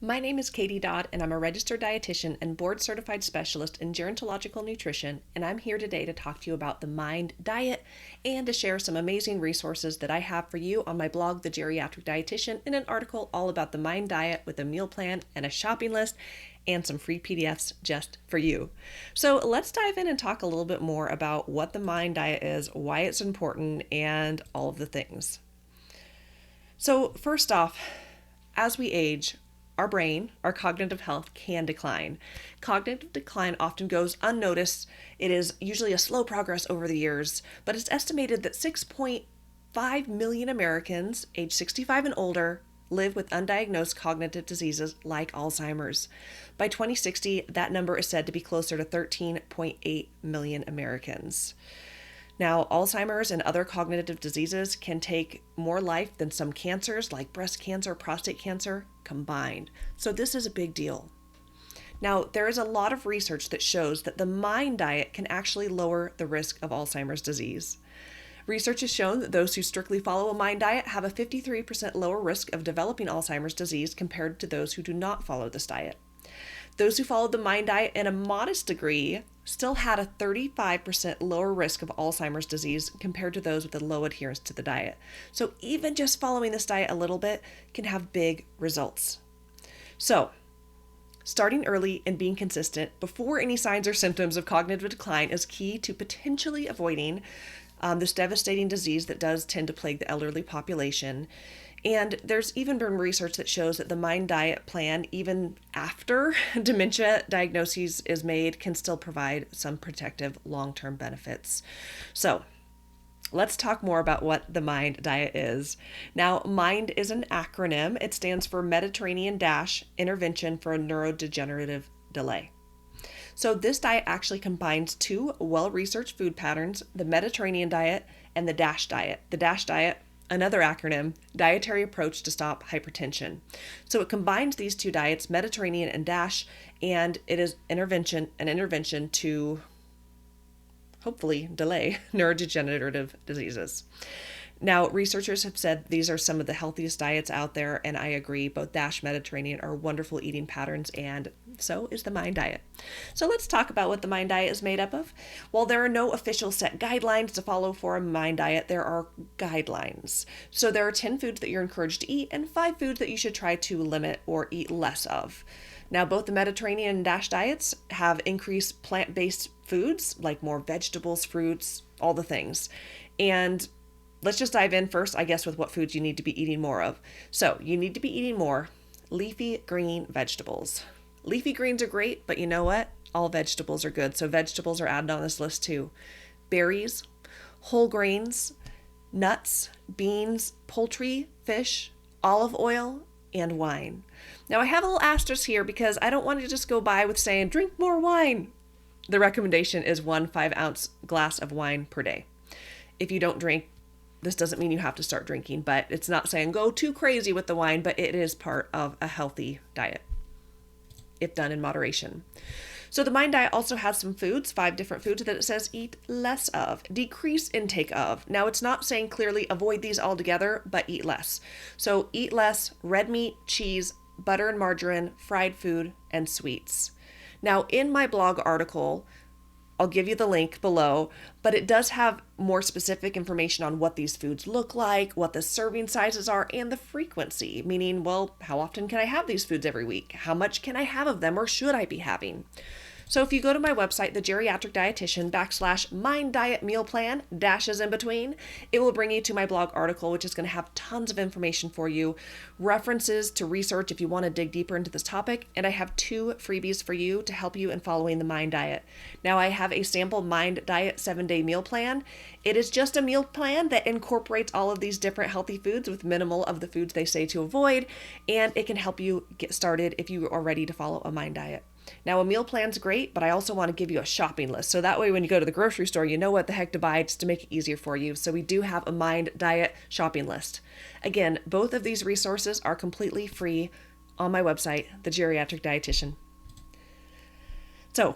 My name is Katie Dodd, and I'm a registered dietitian and board-certified specialist in gerontological nutrition, and I'm here today to talk to you about the Mind Diet and to share some amazing resources that I have for you on my blog, The Geriatric Dietitian, in an article all about the Mind Diet with a meal plan and a shopping list and some free PDFs just for you. So let's dive in and talk a little bit more about what the Mind Diet is, why it's important, and all of the things. So first off, as we age, our brain, our cognitive health can decline. Cognitive decline often goes unnoticed. It is usually a slow progress over the years, but it's estimated that 6.5 million Americans aged 65 and older live with undiagnosed cognitive diseases like Alzheimer's. By 2060, that number is said to be closer to 13.8 million Americans. Now, Alzheimer's and other cognitive diseases can take more life than some cancers like breast cancer, prostate cancer combined. So this is a big deal. Now, there is a lot of research that shows that the Mind Diet can actually lower the risk of Alzheimer's disease. Research has shown that those who strictly follow a Mind Diet have a 53% lower risk of developing Alzheimer's disease compared to those who do not follow this diet. Those who followed the Mind Diet in a modest degree still had a 35% lower risk of Alzheimer's disease compared to those with a low adherence to the diet. So even just following this diet a little bit can have big results. So starting early and being consistent before any signs or symptoms of cognitive decline is key to potentially avoiding this devastating disease that does tend to plague the elderly population. And there's even been research that shows that the Mind Diet plan, even after dementia diagnosis is made, can still provide some protective long-term benefits. So let's talk more about what the Mind Diet is. Now, MIND is an acronym. It stands for Mediterranean - Intervention for a Neurodegenerative Delay. So this diet actually combines two well-researched food patterns, the Mediterranean diet and the DASH diet. The DASH diet, another acronym, Dietary Approach to Stop Hypertension. So it combines these two diets, Mediterranean and DASH, and it is an intervention to hopefully delay neurodegenerative diseases. Now, researchers have said these are some of the healthiest diets out there, and I agree. Both DASH, Mediterranean are wonderful eating patterns, and so is the Mind Diet. So let's talk about what the Mind Diet is made up of. While there are no official set guidelines to follow for a Mind Diet, there are guidelines. So there are 10 foods that you're encouraged to eat and 5 foods that you should try to limit or eat less of. Now, both the Mediterranean and DASH diets have increased plant-based foods, like more vegetables, fruits, all the things. And let's just dive in first, I guess, with what foods you need to be eating more of. So you need to be eating more leafy green vegetables. Leafy greens are great, but you know what? All vegetables are good. So vegetables are added on this list too. Berries, whole grains, nuts, beans, poultry, fish, olive oil, and wine. Now I have a little asterisk here because I don't want to just go by with saying drink more wine. The recommendation is 1 5-ounce glass of wine per day. If you don't drink, this doesn't mean you have to start drinking, but it's not saying go too crazy with the wine, but it is part of a healthy diet if done in moderation. So the Mind Diet also has some foods, 5 different foods that it says eat less of, decrease intake of. Now it's not saying clearly avoid these altogether, but eat less. So eat less red meat, cheese, butter and margarine, fried food, and sweets. Now in my blog article, I'll give you the link below, but it does have more specific information on what these foods look like, what the serving sizes are, and the frequency, meaning, well, how often can I have these foods every week? How much can I have of them, or should I be having? So if you go to my website, The Geriatric Dietitian /Mind Diet Meal Plan, dashes in between, it will bring you to my blog article, which is going to have tons of information for you, references to research if you want to dig deeper into this topic, and I have 2 freebies for you to help you in following the Mind Diet. Now I have a sample Mind Diet 7-day meal plan. It is just a meal plan that incorporates all of these different healthy foods with minimal of the foods they say to avoid, and it can help you get started if you are ready to follow a Mind Diet. Now, a meal plan's great, but I also want to give you a shopping list. So that way, when you go to the grocery store, you know what the heck to buy just to make it easier for you. So we do have a Mind Diet shopping list. Again, both of these resources are completely free on my website, The Geriatric Dietitian. So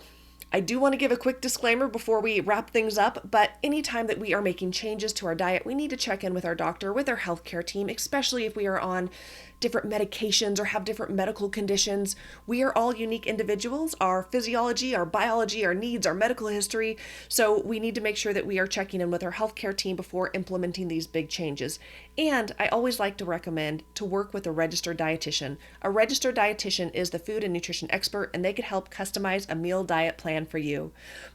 I do want to give a quick disclaimer before we wrap things up, but anytime that we are making changes to our diet, we need to check in with our doctor, with our healthcare team, especially if we are on different medications or have different medical conditions. We are all unique individuals, our physiology, our biology, our needs, our medical history. So we need to make sure that we are checking in with our healthcare team before implementing these big changes. And I always like to recommend to work with a registered dietitian. A registered dietitian is the food and nutrition expert, and they could help customize a meal diet plan for you.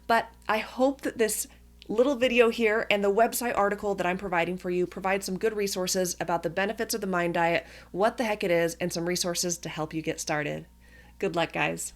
But I hope that this little video here and the website article that I'm providing for you provide some good resources about the benefits of the Mind Diet, what the heck it is, and some resources to help you get started. Good luck, guys.